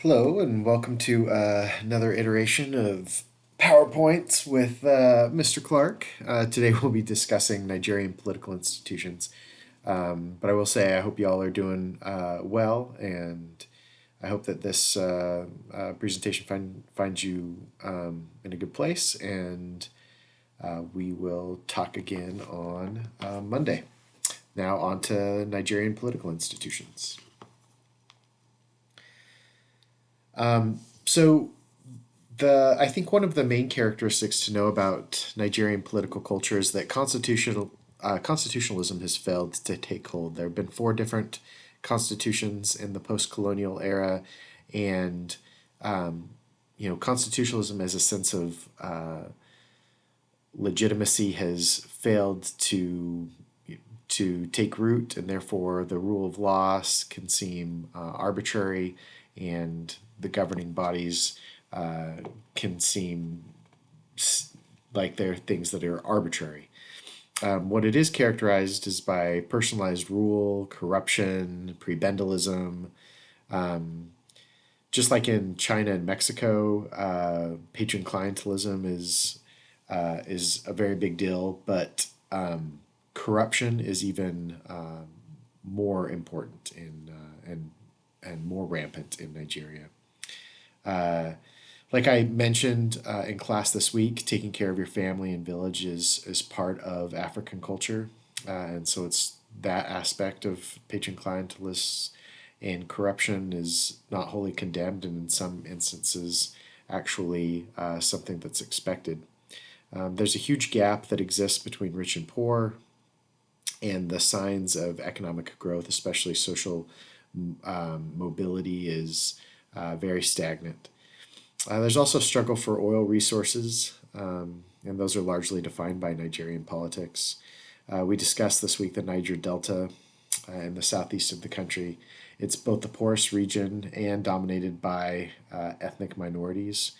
Hello, and welcome to another iteration of PowerPoints with Mr. Clark. Today we'll be discussing Nigerian political institutions. But I will say I hope you all are doing well, and I hope that this presentation finds you in a good place, and we will talk again on Monday. Now, on to Nigerian political institutions. So I think one of the main characteristics to know about Nigerian political culture is that constitutionalism has failed to take hold. There have been four different constitutions in the post-colonial era, and constitutionalism as a sense of legitimacy has failed to take root, and therefore the rule of law can seem arbitrary, and the governing bodies can seem like they're things that are arbitrary. What it is characterized is by personalized rule, corruption, prebendalism. Just like in China and Mexico, patron clientelism is a very big deal, but corruption is even more important and more rampant in Nigeria. Uh, like I mentioned in class this week, taking care of your family and village is part of African culture, and so it's that aspect of patron clientelism and corruption is not wholly condemned, and in some instances, actually something that's expected. There's a huge gap that exists between rich and poor, and the signs of economic growth, especially social mobility, is very stagnant. There's also a struggle for oil resources, and those are largely defined by Nigerian politics. We discussed this week the Niger Delta in the southeast of the country. It's both the poorest region and dominated by ethnic minorities.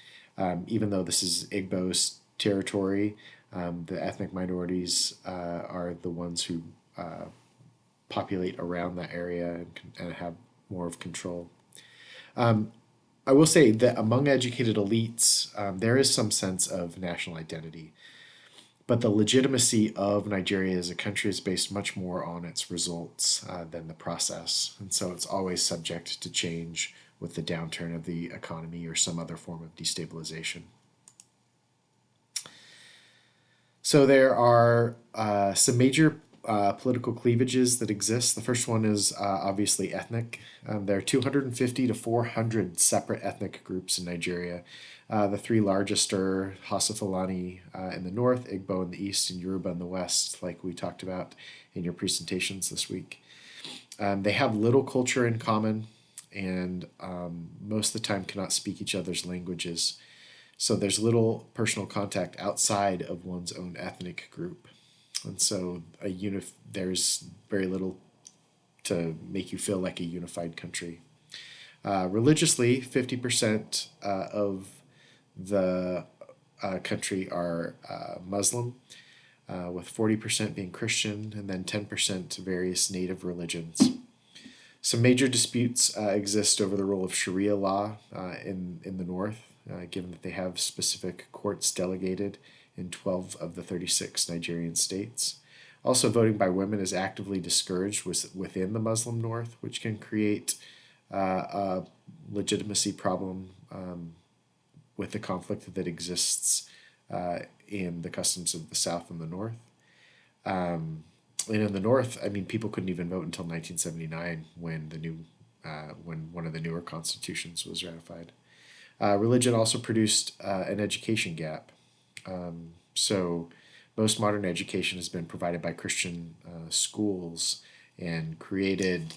Even though this is Igbo's territory, the ethnic minorities are the ones who populate around that area and have more of control. I will say that among educated elites, there is some sense of national identity, but the legitimacy of Nigeria as a country is based much more on its results than the process. And so it's always subject to change with the downturn of the economy or some other form of destabilization. So there are some major political cleavages that exist. The first one is obviously ethnic. There are 250 to 400 separate ethnic groups in Nigeria. The three largest are Hausa Fulani in the north, Igbo in the east, and Yoruba in the west, like we talked about in your presentations this week. They have little culture in common, and most of the time cannot speak each other's languages. So there's little personal contact outside of one's own ethnic group. And so there's very little to make you feel like a unified country. Religiously, 50% of the country are Muslim, with 40% being Christian, and then 10% various native religions. Some major disputes exist over the role of Sharia law in the north, given that they have specific courts delegated in 12 of the 36 Nigerian states. Also, voting by women is actively discouraged within the Muslim north, which can create a legitimacy problem with the conflict that exists in the customs of the south and the north. And in the north, I mean, people couldn't even vote until 1979 when one of the newer constitutions was ratified. Religion also produced an education gap. So most modern education has been provided by Christian schools and created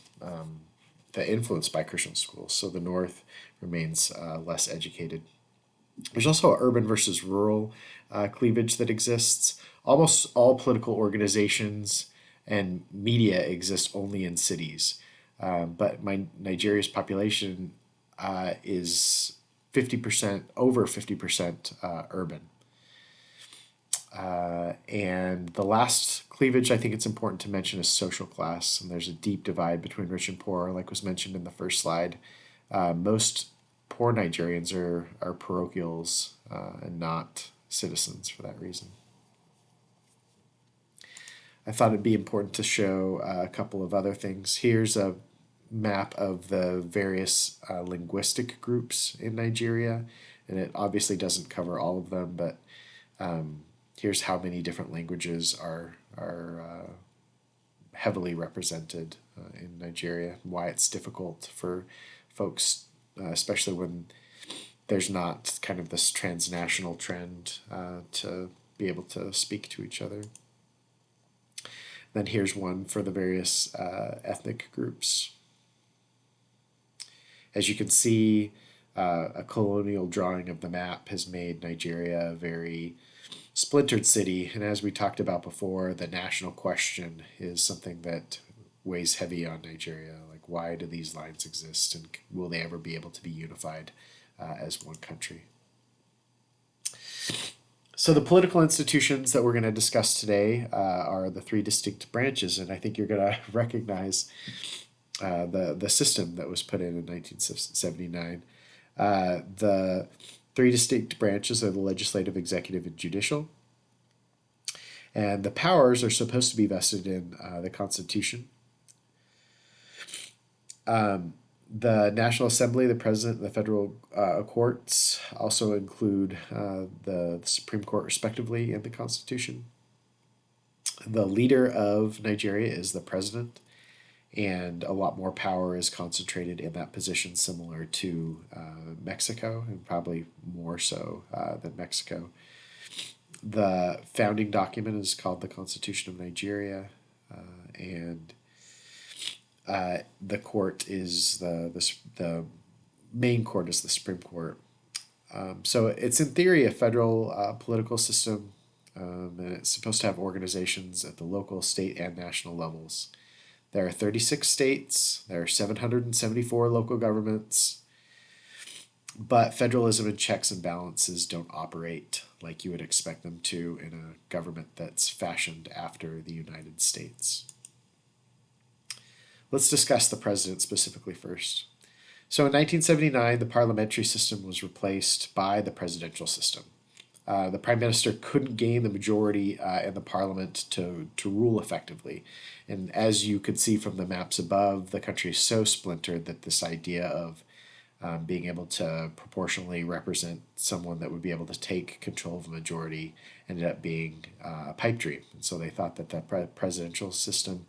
the influence by Christian schools. So the North remains less educated. There's also an urban versus rural cleavage that exists. Almost all political organizations and media exist only in cities. But Nigeria's population is 50%, over 50% urban. And the last cleavage I think it's important to mention is social class. And there's a deep divide between rich and poor, like was mentioned in the first slide. Most poor Nigerians are parochials and not citizens for that reason. I thought it'd be important to show a couple of other things. Here's a map of the various linguistic groups in Nigeria, and it obviously doesn't cover all of them, but here's how many different languages are heavily represented in Nigeria, and why it's difficult for folks, especially when there's not kind of this transnational trend to be able to speak to each other. Then here's one for the various ethnic groups. As you can see, a colonial drawing of the map has made Nigeria a very splintered city. And as we talked about before, the national question is something that weighs heavy on Nigeria. Like, why do these lines exist, and will they ever be able to be unified as one country? So the political institutions that we're going to discuss today are the three distinct branches, and I think you're going to recognize the system that was put in 1979. The three distinct branches are the legislative, executive, and judicial, and the powers are supposed to be vested in the Constitution. The National Assembly, the President, and the federal courts also include the Supreme Court, respectively, in the Constitution. The leader of Nigeria is the President, and a lot more power is concentrated in that position, similar to Mexico, and probably more so than Mexico. The founding document is called the Constitution of Nigeria, and the court is the main court is the Supreme Court. So it's in theory a federal political system, and it's supposed to have organizations at the local, state, and national levels. There are 36 states, there are 774 local governments, but federalism and checks and balances don't operate like you would expect them to in a government that's fashioned after the United States. Let's discuss the president specifically first. So in 1979, the parliamentary system was replaced by the presidential system. The prime minister couldn't gain the majority in the parliament to rule effectively. And as you could see from the maps above, the country is so splintered that this idea of being able to proportionally represent someone that would be able to take control of a majority ended up being a pipe dream. And so they thought that the presidential system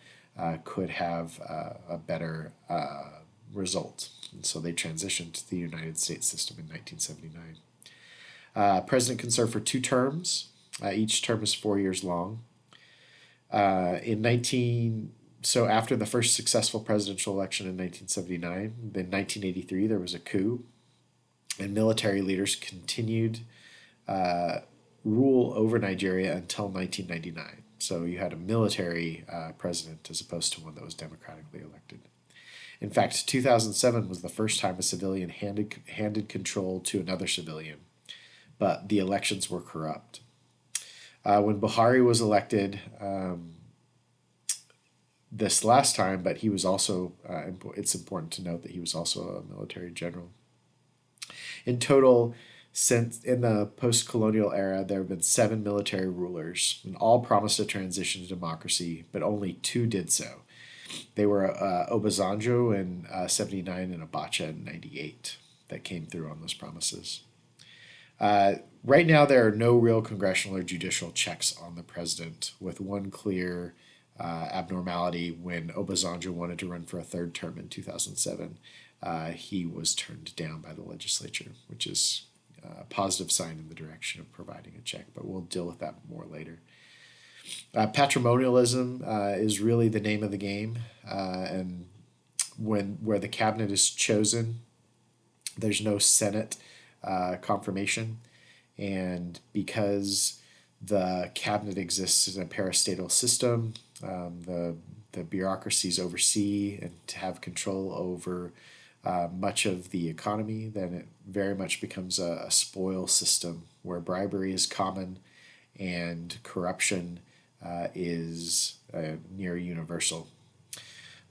could have a better result. And so they transitioned to the United States system in 1979. President can serve for 2 terms. Each term is 4 years long. So after the first successful presidential election in 1979, in 1983 there was a coup, and military leaders continued rule over Nigeria until 1999. So you had a military president as opposed to one that was democratically elected. In fact, 2007 was the first time a civilian handed control to another civilian, but the elections were corrupt. When Buhari was elected this last time, but he was also, it's important to note that he was also a military general. In total, since in the post-colonial era, there have been 7 military rulers, and all promised a transition to democracy, but only 2 did so. They were Obasanjo in 79 and Abacha in 98 that came through on those promises. Right now, there are no real congressional or judicial checks on the president, with one clear abnormality when Obasanjo wanted to run for a 3rd term in 2007. He was turned down by the legislature, which is a positive sign in the direction of providing a check, but we'll deal with that more later. Patrimonialism is really the name of the game, and where the cabinet is chosen, there's no Senate confirmation, and because the cabinet exists in a parastatal system, the bureaucracies oversee and to have control over much of the economy, then it very much becomes a spoil system where bribery is common and corruption is near universal.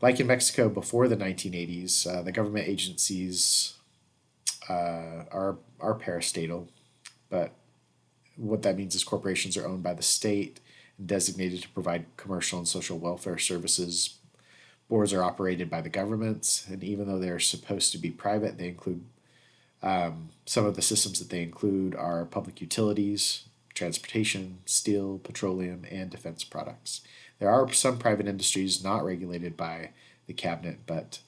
Like in Mexico before the 1980s, the government agencies are parastatal, but what that means is corporations are owned by the state and designated to provide commercial and social welfare services. Boards are operated by the governments, and even though they're supposed to be private, they include some of the systems that they include are public utilities, transportation, steel, petroleum, and defense products. There are some private industries not regulated by the cabinet, but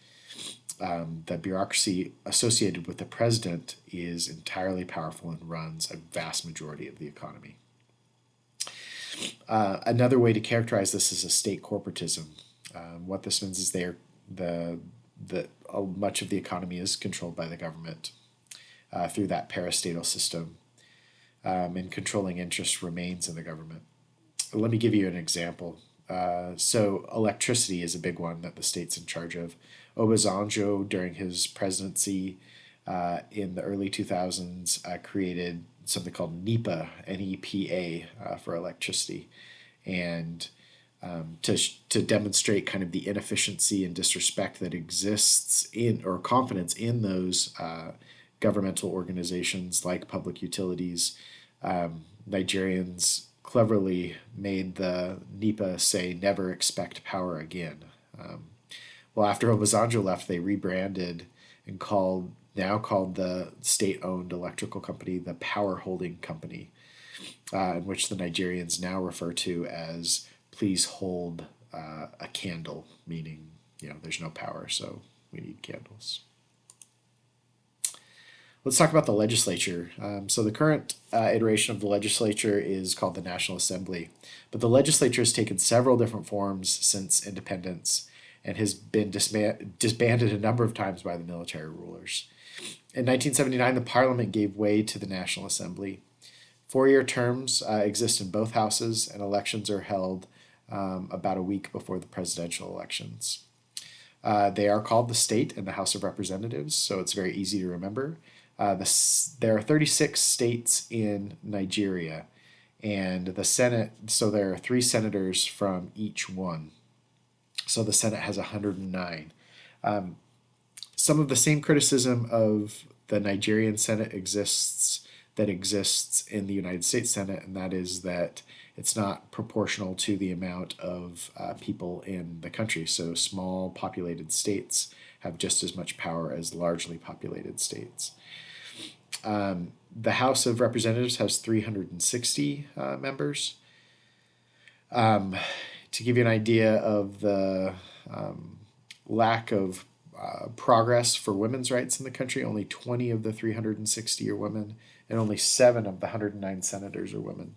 the bureaucracy associated with the president is entirely powerful and runs a vast majority of the economy. Another way to characterize this is a state corporatism. What this means is much of the economy is controlled by the government through that parastatal system, and controlling interest remains in the government. Let me give you an example. So electricity is a big one that the state's in charge of. Obasanjo, during his presidency in the early 2000s, created something called NEPA, N-E-P-A, for electricity. And to demonstrate kind of the inefficiency and disrespect that exists in, or confidence in those governmental organizations like public utilities, Nigerians cleverly made the NEPA say never expect power again. Well, after Obasanjo left, they rebranded and called the state-owned electrical company the Power Holding Company, in which the Nigerians now refer to as please hold a candle, meaning there's no power, so we need candles. Let's talk about the legislature. So the current iteration of the legislature is called the National Assembly, but the legislature has taken several different forms since independence and has been disbanded a number of times by the military rulers. In 1979, the Parliament gave way to the National Assembly. 4-year terms exist in both houses, and elections are held about a week before the presidential elections. They are called the State and the House of Representatives, so it's very easy to remember. There are 36 states in Nigeria, and the Senate, so there are 3 senators from each one. So the Senate has 109. Some of the same criticism of the Nigerian Senate exists in the United States Senate, and that is that it's not proportional to the amount of people in the country. So small populated states have just as much power as largely populated states. The House of Representatives has 360 members. To give you an idea of the lack of progress for women's rights in the country, only 20 of the 360 are women, and only 7 of the 109 senators are women.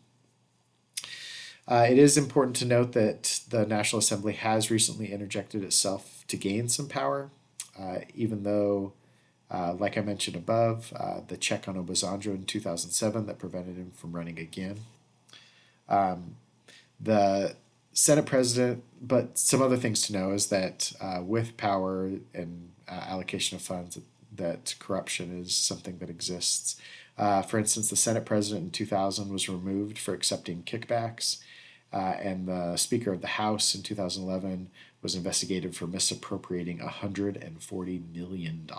It is important to note that the National Assembly has recently interjected itself to gain some power, even though, like I mentioned above, the check on Obasanjo in 2007 that prevented him from running again. The Senate president, but some other things to know is that with power and allocation of funds, that corruption is something that exists. For instance, the Senate president in 2000 was removed for accepting kickbacks, and the Speaker of the House in 2011 was investigated for misappropriating $140 million.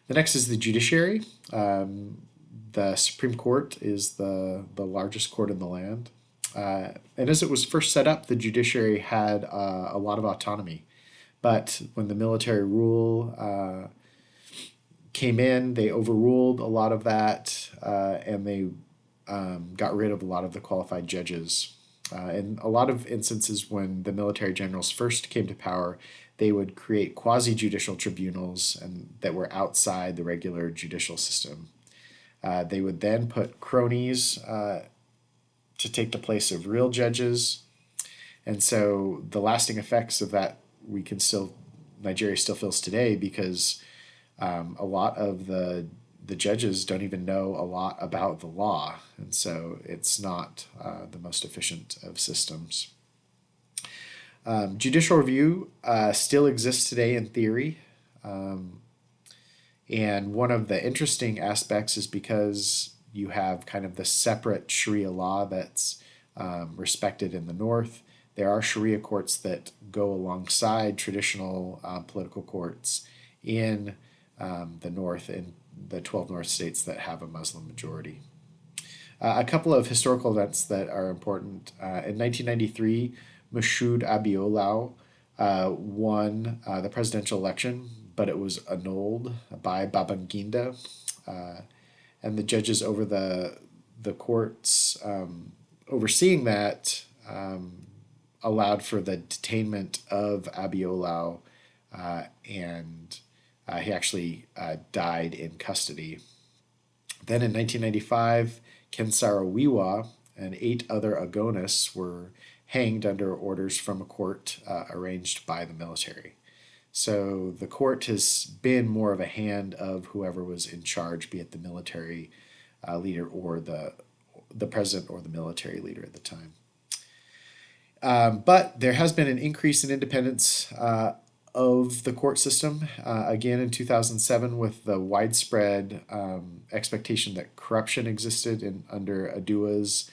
The next is the judiciary. The Supreme Court is the largest court in the land. And as it was first set up, the judiciary had a lot of autonomy. But when the military rule came in, they overruled a lot of that, and they got rid of a lot of the qualified judges. In a lot of instances, when the military generals first came to power, they would create quasi-judicial tribunals that were outside the regular judicial system. They would then put cronies to take the place of real judges. And so the lasting effects of that Nigeria still feels today, because a lot of the judges don't even know a lot about the law. And so it's not the most efficient of systems. Judicial review still exists today in theory. And one of the interesting aspects is because you have kind of the separate Sharia law that's respected in the north, there are Sharia courts that go alongside traditional political courts in the North, in the 12 North states that have a Muslim majority. A couple of historical events that are important. In 1993, Mashoud Abiolau won the presidential election, but it was annulled by Babangida. And the judges over the courts overseeing that allowed for the detainment of Abiolau, and he actually died in custody. Then in 1995, Ken Saro-Wiwa and 8 other Agonists were hanged under orders from a court arranged by the military. So the court has been more of a hand of whoever was in charge, be it the military leader or the president or the military leader at the time. But there has been an increase in independence of the court system, again in 2007, with the widespread expectation that corruption existed under Adua's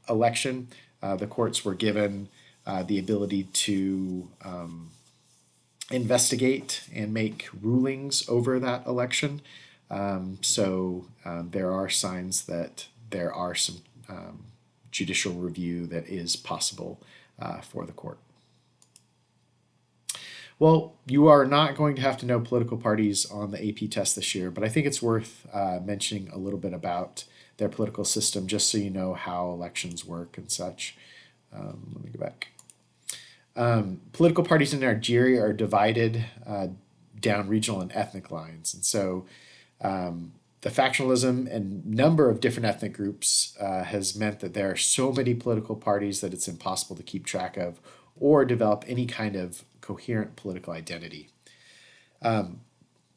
election. The courts were given the ability to investigate and make rulings over that election. So there are signs that there are some judicial review that is possible for the court. Well, you are not going to have to know political parties on the AP test this year, but I think it's worth mentioning a little bit about their political system just so you know how elections work and such. Let me go back. Political parties in Nigeria are divided down regional and ethnic lines. And so the factionalism and number of different ethnic groups has meant that there are so many political parties that it's impossible to keep track of or develop any kind of coherent political identity.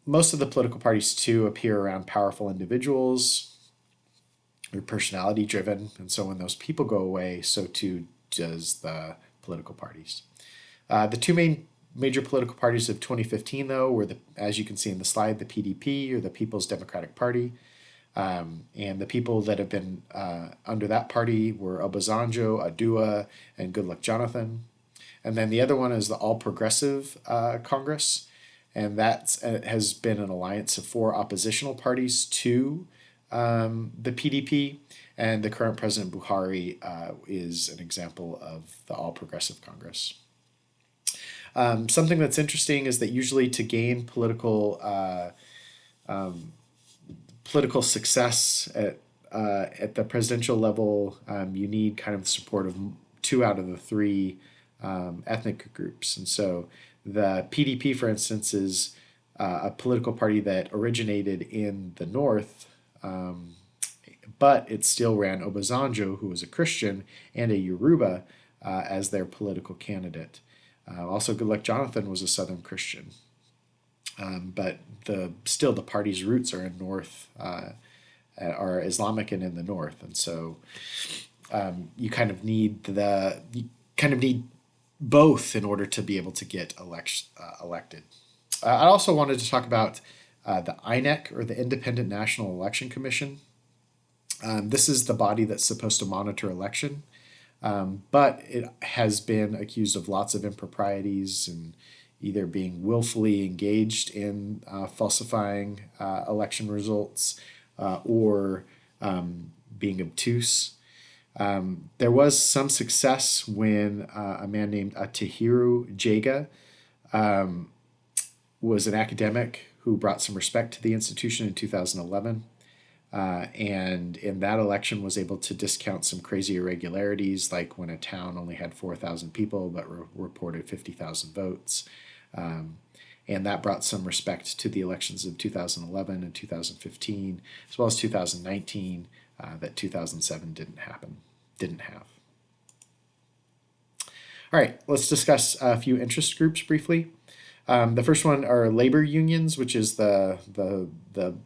Most of the political parties, too, appear around powerful individuals. They're personality driven. And so when those people go away, so too does the political parties. The two major political parties of 2015, though, were, as you can see in the slide, the PDP, or the People's Democratic Party. And the people that have been under that party were Obasanjo, Adua, and Goodluck Jonathan. And then the other one is the All Progressive Congress, and that has been an alliance of 4 oppositional parties to the PDP, and the current President Buhari is an example of the All Progressive Congress. Something that's interesting is that usually to gain political success at the presidential level, you need kind of the support of 2 out of the 3 ethnic groups. And so the PDP, for instance, is a political party that originated in the north, but it still ran Obasanjo, who was a Christian, and a Yoruba as their political candidate. Also, Goodluck Jonathan was a Southern Christian. But still the party's roots are in north, are Islamic and in the north. And so you kind of need both in order to be able to get elected. I also wanted to talk about the INEC, or the Independent National Election Commission. This is the body that's supposed to monitor election, but it has been accused of lots of improprieties and either being willfully engaged in falsifying election results or being obtuse. There was some success when a man named Tahiru Jega was an academic who brought some respect to the institution in 2011. And in that election was able to discount some crazy irregularities, like when a town only had 4,000 people but reported 50,000 votes. And that brought some respect to the elections of 2011 and 2015, as well as 2019, that 2007 didn't have. All right, let's discuss a few interest groups briefly. The first one are labor unions, which is the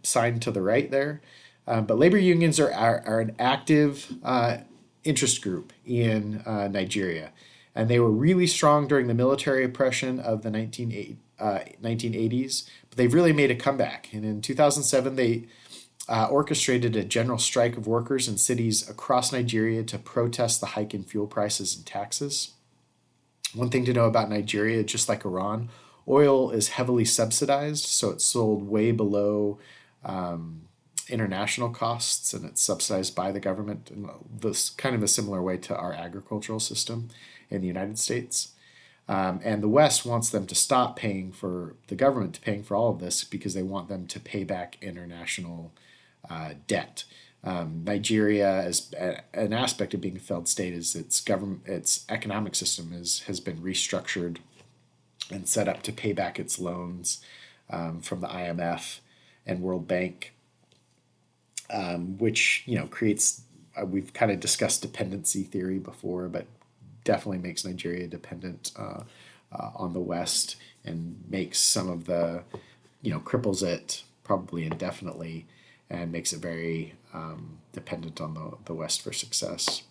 sign to the right there. But labor unions are an active interest group in Nigeria. And they were really strong during the military oppression of the 1980s, but they've really made a comeback. And in 2007, they orchestrated a general strike of workers in cities across Nigeria to protest the hike in fuel prices and taxes. One thing to know about Nigeria, just like Iran, Oil is heavily subsidized, so it's sold way below international costs, and it's subsidized by the government in this kind of a similar way to our agricultural system in the United States. And the West wants them to stop paying for the government paying for all of this because they want them to pay back international debt. Nigeria, as an aspect of being a failed state, is its economic system has been restructured and set up to pay back its loans from the IMF and World Bank, which creates. We've kind of discussed dependency theory before, but definitely makes Nigeria dependent on the West and makes some of the, cripples it probably indefinitely and makes it very dependent on the West for success.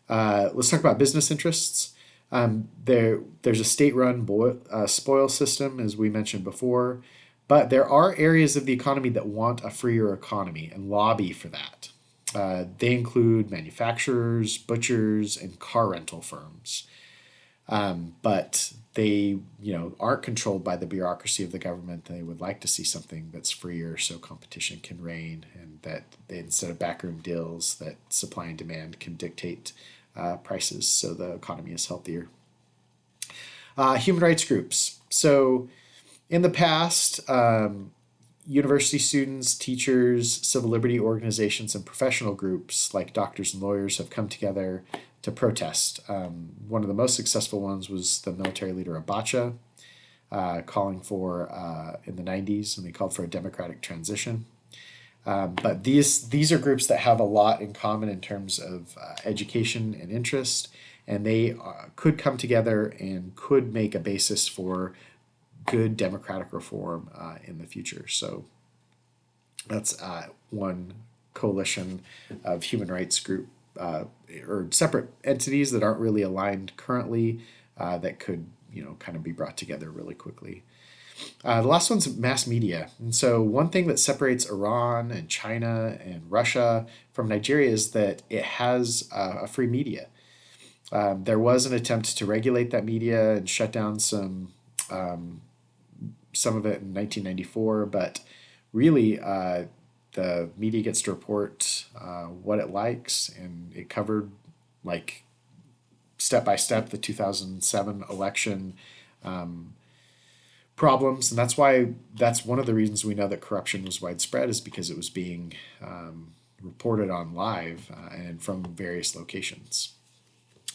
Let's talk about business interests. There's a state-run spoil system, as we mentioned before, but there are areas of the economy that want a freer economy and lobby for that. They include manufacturers, butchers, and car rental firms. But they, aren't controlled by the bureaucracy of the government. They would like to see something that's freer so competition can reign, and that instead of backroom deals, that supply and demand can dictate prices so the economy is healthier. Human rights groups. So in the past, university students, teachers, civil liberty organizations, and professional groups like doctors and lawyers have come together to protest. One of the most successful ones was the military leader Abacha, calling for, in the 90s, and they called for a democratic transition. But these are groups that have a lot in common in terms of education and interest, and they could come together and could make a basis for good democratic reform in the future. So that's one coalition of human rights group or separate entities that aren't really aligned currently that could kind of be brought together really quickly. The last one's mass media. And so one thing that separates Iran and China and Russia from Nigeria is that it has a free media. There was an attempt to regulate that media and shut down some of it in 1994, but really the media gets to report what it likes, and it covered like step by step the 2007 election problems, and that's one of the reasons we know that corruption was widespread, is because it was being reported on live and from various locations.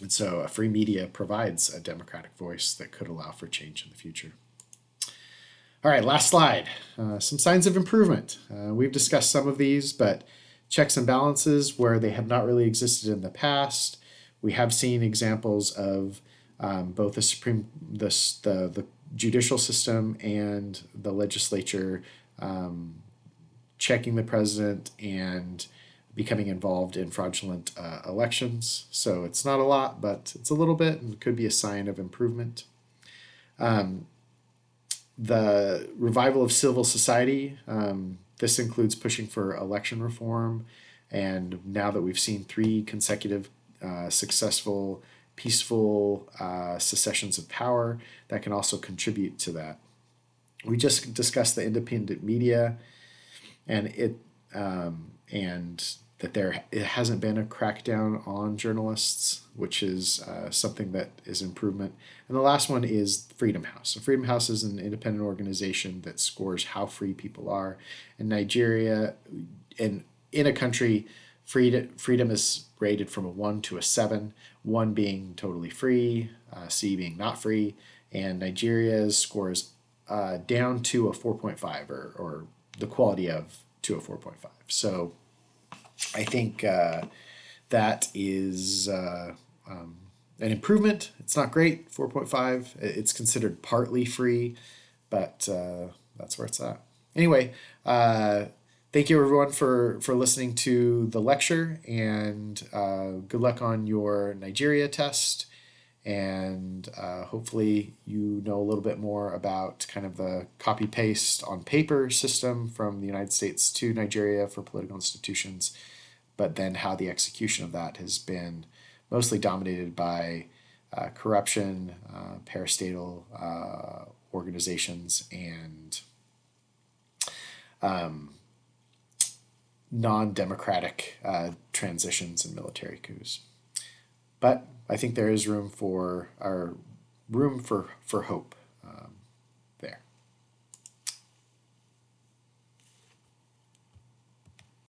And so a free media provides a democratic voice that could allow for change in the future. All right, last slide. Some signs of improvement. We've discussed some of these, but checks and balances where they have not really existed in the past. We have seen examples of both the judicial system and the legislature checking the president and becoming involved in fraudulent elections. So it's not a lot, but it's a little bit, and could be a sign of improvement. The revival of civil society. This includes pushing for election reform, and now that we've seen 3 consecutive successful, peaceful secessions of power, that can also contribute to that. We just discussed the independent media, and it hasn't been a crackdown on journalists, which is something that is improvement. And the last one is Freedom House. So Freedom House is an independent organization that scores how free people are. In Nigeria, and in a country, freedom is rated from a 1 to a 7, 1 being totally free, C being not free, and Nigeria's score is down to a 4.5, or the quality of to a 4.5. So I think that is an improvement. It's not great, 4.5. It's considered partly free, but that's where it's at. Anyway, thank you everyone for listening to the lecture, and good luck on your Nigeria test. And hopefully you know a little bit more about kind of the copy paste on paper system from the United States to Nigeria for political institutions, but then how the execution of that has been mostly dominated by corruption, parastatal organizations and non-democratic transitions and military coups. But I think there is room for hope.